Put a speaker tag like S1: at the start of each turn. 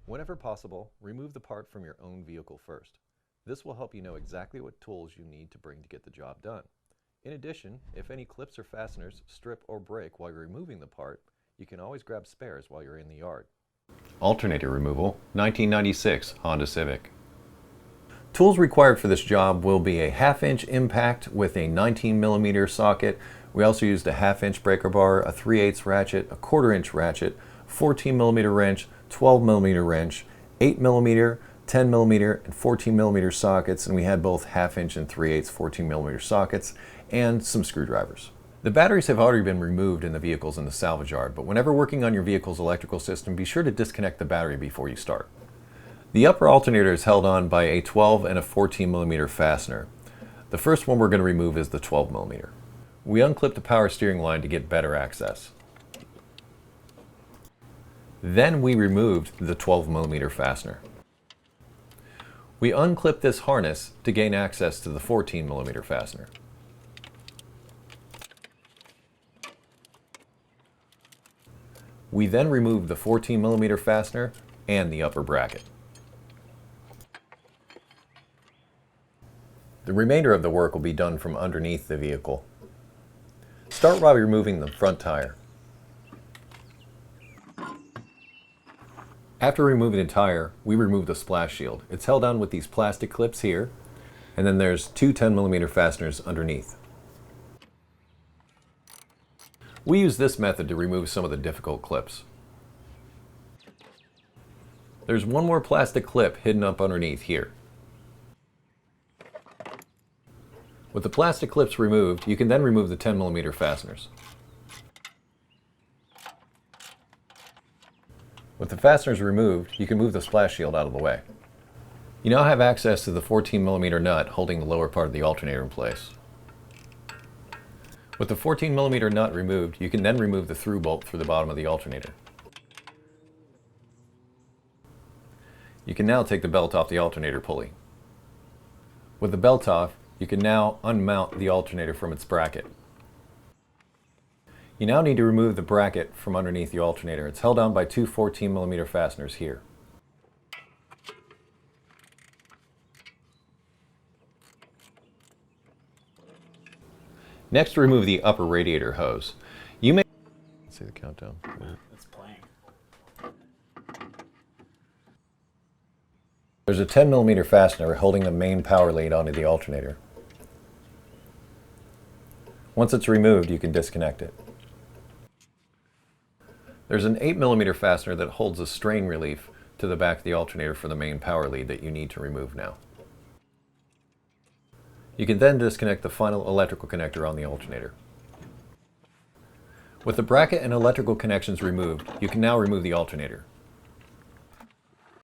S1: Whenever possible, remove the part from your own vehicle first. This will help you know exactly what tools you need to bring to get the job done. In addition, if any clips or fasteners strip or break while you're removing the part, you can always grab spares while you're in the yard. Alternator removal, 1996 Honda Civic. Tools required for this job will be a 1/2-inch impact with a 19mm socket. We also used a 1/2-inch breaker bar, a 3/8 ratchet, a 1/4-inch ratchet, 14mm wrench, 12mm wrench, 8mm, 10mm, and 14mm sockets, and we had both 1/2-inch and 3/8 14mm sockets, and some screwdrivers. The batteries have already been removed in the vehicles in the salvage yard, but whenever working on your vehicle's electrical system, be sure to disconnect the battery before you start. The upper alternator is held on by a 12 and a 14mm fastener. The first one we're going to remove is the 12mm. We unclip the power steering line to get better access. Then we removed the 12mm fastener. We unclip this harness to gain access to the 14mm fastener. We then remove the 14mm fastener and the upper bracket. The remainder of the work will be done from underneath the vehicle. Start by removing the front tire. After removing the tire, we remove the splash shield. It's held on with these plastic clips here, and then there's two 10mm fasteners underneath. We use this method to remove some of the difficult clips. There's one more plastic clip hidden up underneath here. With the plastic clips removed, you can then remove the 10mm fasteners. With the fasteners removed, you can move the splash shield out of the way. You now have access to the 14mm nut holding the lower part of the alternator in place. With the 14mm nut removed, you can then remove the through bolt through the bottom of the alternator. You can now take the belt off the alternator pulley. With the belt off, you can now unmount the alternator from its bracket. You now need to remove the bracket from underneath the alternator. It's held on by two 14mm fasteners here. Next, remove the upper radiator hose. You may see the countdown.
S2: It's playing.
S1: There's a 10mm fastener holding the main power lead onto the alternator. Once it's removed, you can disconnect it. There's an 8mm fastener that holds a strain relief to the back of the alternator for the main power lead that you need to remove now. You can then disconnect the final electrical connector on the alternator. With the bracket and electrical connections removed, you can now remove the alternator.